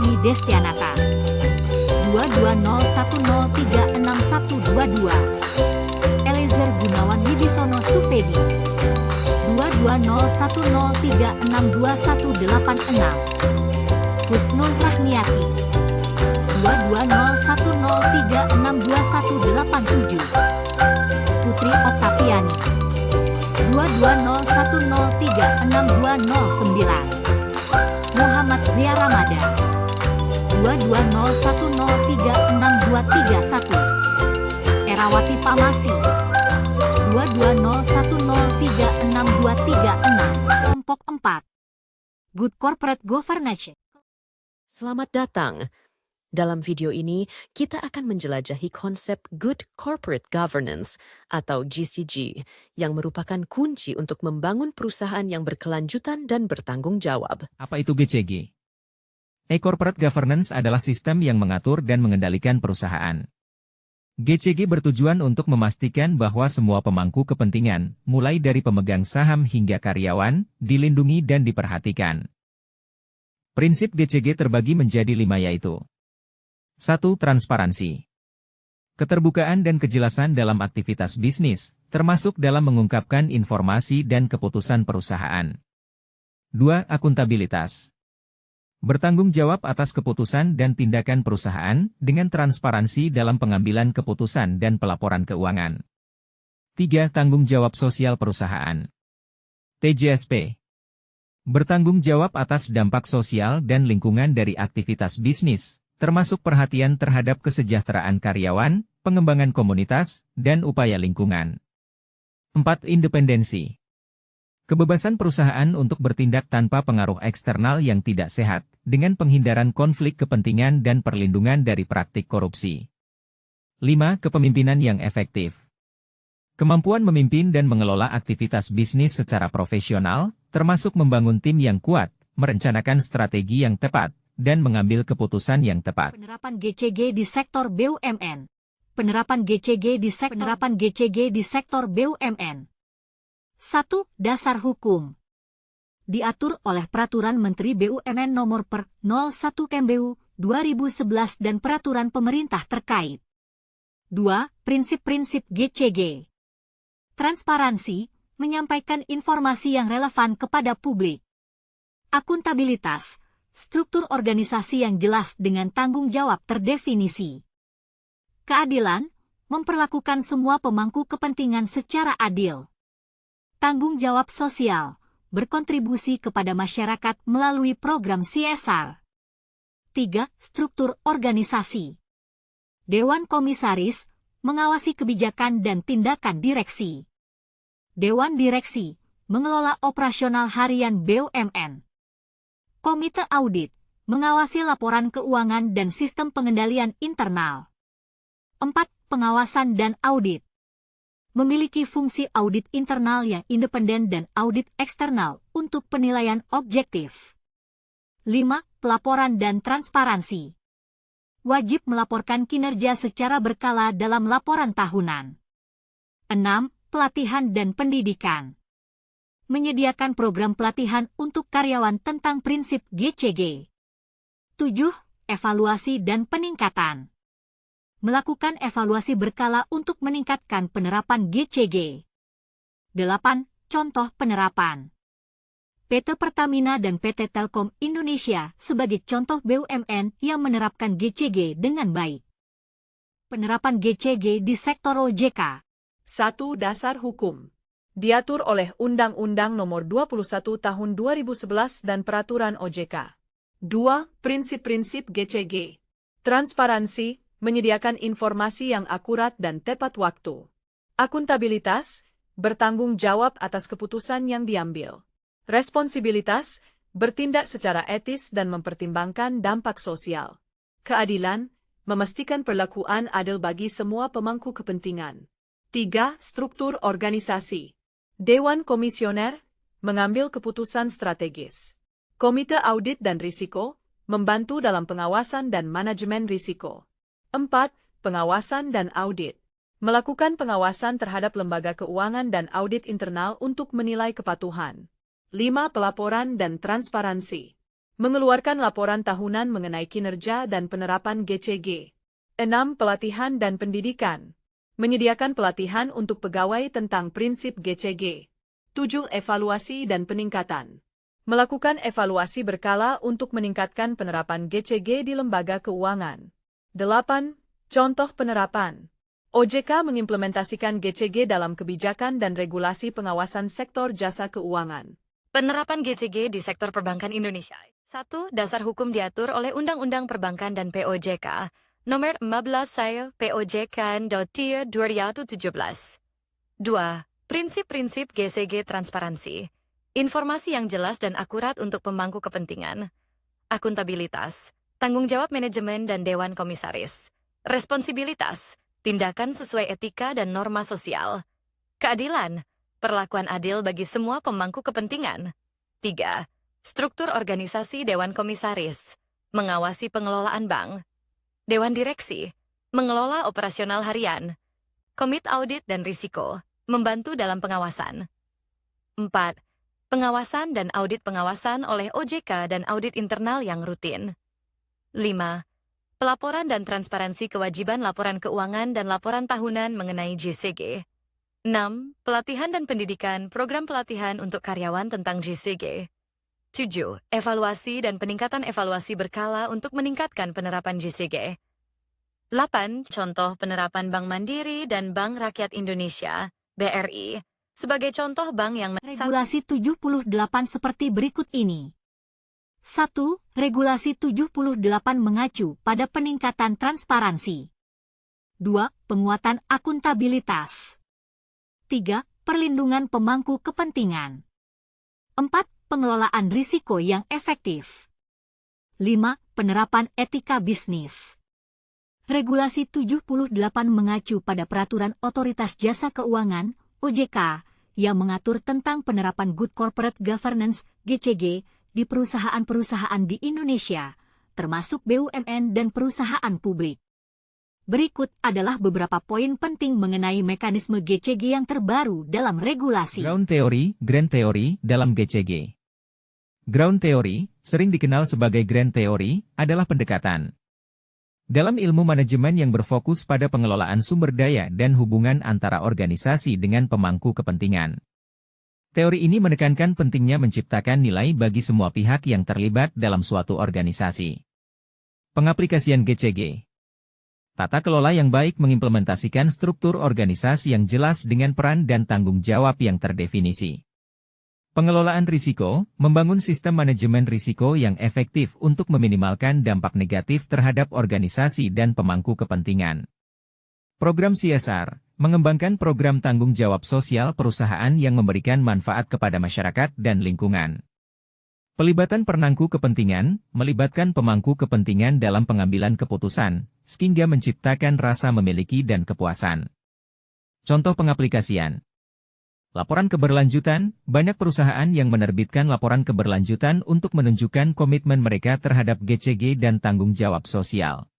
Rahmi Destianata. 2201036122 Eliezer Gunawan Wibisono Supedi. 2201036218 Husnul Rahmiati. 2201036218 Putri Oktaviani. 2201036209 Muhammad Zia Ramadan. 2201036231 Erawati Pamasi. 2201036236 Kelompok 4 Good Corporate Governance. Selamat datang. Dalam video ini, kita akan menjelajahi konsep Good Corporate Governance atau GCG yang merupakan kunci untuk membangun perusahaan yang berkelanjutan dan bertanggung jawab. Apa itu GCG? Corporate Governance adalah sistem yang mengatur dan mengendalikan perusahaan. GCG bertujuan untuk memastikan bahwa semua pemangku kepentingan, mulai dari pemegang saham hingga karyawan, dilindungi dan diperhatikan. Prinsip GCG terbagi menjadi 5 yaitu 1. Transparansi. Keterbukaan dan kejelasan dalam aktivitas bisnis, termasuk dalam mengungkapkan informasi dan keputusan perusahaan. 2. Akuntabilitas. Bertanggung jawab atas keputusan dan tindakan perusahaan dengan transparansi dalam pengambilan keputusan dan pelaporan keuangan. 3. Tanggung jawab sosial perusahaan. TJSP. Bertanggung jawab atas dampak sosial dan lingkungan dari aktivitas bisnis, termasuk perhatian terhadap kesejahteraan karyawan, pengembangan komunitas, dan upaya lingkungan. 4. Independensi. Kebebasan perusahaan untuk bertindak tanpa pengaruh eksternal yang tidak sehat, dengan penghindaran konflik kepentingan dan perlindungan dari praktik korupsi. 5. Kepemimpinan yang efektif. Kemampuan memimpin dan mengelola aktivitas bisnis secara profesional, termasuk membangun tim yang kuat, merencanakan strategi yang tepat, dan mengambil keputusan yang tepat. Penerapan GCG di sektor BUMN. Penerapan GCG di sektor BUMN. 1. Dasar hukum. Diatur oleh Peraturan Menteri BUMN Nomor Per. 01 KMBU 2011 dan peraturan pemerintah terkait. 2. Prinsip-prinsip GCG. Transparansi, menyampaikan informasi yang relevan kepada publik. Akuntabilitas, struktur organisasi yang jelas dengan tanggung jawab terdefinisi. Keadilan, memperlakukan semua pemangku kepentingan secara adil. Tanggung jawab sosial, berkontribusi kepada masyarakat melalui program CSR. 3. Struktur organisasi. Dewan Komisaris, mengawasi kebijakan dan tindakan direksi. Dewan Direksi, mengelola operasional harian BUMN. Komite Audit, mengawasi laporan keuangan dan sistem pengendalian internal. 4. Pengawasan dan audit. Memiliki fungsi audit internal yang independen dan audit eksternal untuk penilaian objektif. 5. Pelaporan dan transparansi. Wajib melaporkan kinerja secara berkala dalam laporan tahunan. 6. Pelatihan dan pendidikan. Menyediakan program pelatihan untuk karyawan tentang prinsip GCG. 7. Evaluasi dan peningkatan. Melakukan evaluasi berkala untuk meningkatkan penerapan GCG. 8. Contoh penerapan. PT Pertamina dan PT Telkom Indonesia sebagai contoh BUMN yang menerapkan GCG dengan baik. Penerapan GCG di sektor OJK. 1. Dasar hukum. Diatur oleh Undang-Undang Nomor 21 Tahun 2011 dan Peraturan OJK. 2. Prinsip-prinsip GCG. Transparansi, menyediakan informasi yang akurat dan tepat waktu. Akuntabilitas, bertanggung jawab atas keputusan yang diambil. Responsibilitas, bertindak secara etis dan mempertimbangkan dampak sosial. Keadilan, memastikan perlakuan adil bagi semua pemangku kepentingan. 3. Struktur organisasi. Dewan Komisioner, mengambil keputusan strategis. Komite Audit dan Risiko, membantu dalam pengawasan dan manajemen risiko. 4. Pengawasan dan audit. Melakukan pengawasan terhadap lembaga keuangan dan audit internal untuk menilai kepatuhan. 5. Pelaporan dan transparansi. Mengeluarkan laporan tahunan mengenai kinerja dan penerapan GCG. 6. Pelatihan dan pendidikan. Menyediakan pelatihan untuk pegawai tentang prinsip GCG. 7. Evaluasi dan peningkatan. Melakukan evaluasi berkala untuk meningkatkan penerapan GCG di lembaga keuangan. 8. Contoh penerapan. OJK mengimplementasikan GCG dalam kebijakan dan regulasi pengawasan sektor jasa keuangan. Penerapan GCG di sektor perbankan Indonesia. 1. Dasar hukum diatur oleh Undang-Undang Perbankan dan POJK, Nomor 15 POJK Tahun 2017. 2. Prinsip-prinsip GCG transparansi. Informasi yang jelas dan akurat untuk pemangku kepentingan. Akuntabilitas, tanggung jawab manajemen dan Dewan Komisaris. Responsibilitas, tindakan sesuai etika dan norma sosial. Keadilan, perlakuan adil bagi semua pemangku kepentingan. 3. Struktur organisasi Dewan Komisaris, mengawasi pengelolaan bank. Dewan Direksi, mengelola operasional harian. Komit audit dan risiko, membantu dalam pengawasan. 4. Pengawasan dan audit pengawasan oleh OJK dan audit internal yang rutin. 5. Pelaporan dan transparansi kewajiban laporan keuangan dan laporan tahunan mengenai GCG. 6. Pelatihan dan pendidikan program pelatihan untuk karyawan tentang GCG. 7. Evaluasi dan peningkatan evaluasi berkala untuk meningkatkan penerapan GCG. 8. Contoh penerapan Bank Mandiri dan Bank Rakyat Indonesia, BRI, sebagai contoh bank yang Regulasi 78 seperti berikut ini. 1. Regulasi 78 mengacu pada peningkatan transparansi. 2. Penguatan akuntabilitas. 3. Perlindungan pemangku kepentingan. 4. Pengelolaan risiko yang efektif. 5. Penerapan etika bisnis. Regulasi 78 mengacu pada Peraturan Otoritas Jasa Keuangan, OJK, yang mengatur tentang penerapan Good Corporate Governance, GCG, di perusahaan-perusahaan di Indonesia, termasuk BUMN dan perusahaan publik. Berikut adalah beberapa poin penting mengenai mekanisme GCG yang terbaru dalam regulasi. Ground Theory, Grand Theory, dalam GCG. Ground Theory, sering dikenal sebagai Grand Theory, adalah pendekatan dalam ilmu manajemen yang berfokus pada pengelolaan sumber daya dan hubungan antara organisasi dengan pemangku kepentingan. Teori ini menekankan pentingnya menciptakan nilai bagi semua pihak yang terlibat dalam suatu organisasi. Pengaplikasian GCG. Tata kelola yang baik mengimplementasikan struktur organisasi yang jelas dengan peran dan tanggung jawab yang terdefinisi. Pengelolaan risiko, membangun sistem manajemen risiko yang efektif untuk meminimalkan dampak negatif terhadap organisasi dan pemangku kepentingan. Program CSR, mengembangkan program tanggung jawab sosial perusahaan yang memberikan manfaat kepada masyarakat dan lingkungan. Pelibatan pemangku kepentingan, melibatkan pemangku kepentingan dalam pengambilan keputusan, sehingga menciptakan rasa memiliki dan kepuasan. Contoh pengaplikasian. Laporan keberlanjutan, banyak perusahaan yang menerbitkan laporan keberlanjutan untuk menunjukkan komitmen mereka terhadap GCG dan tanggung jawab sosial.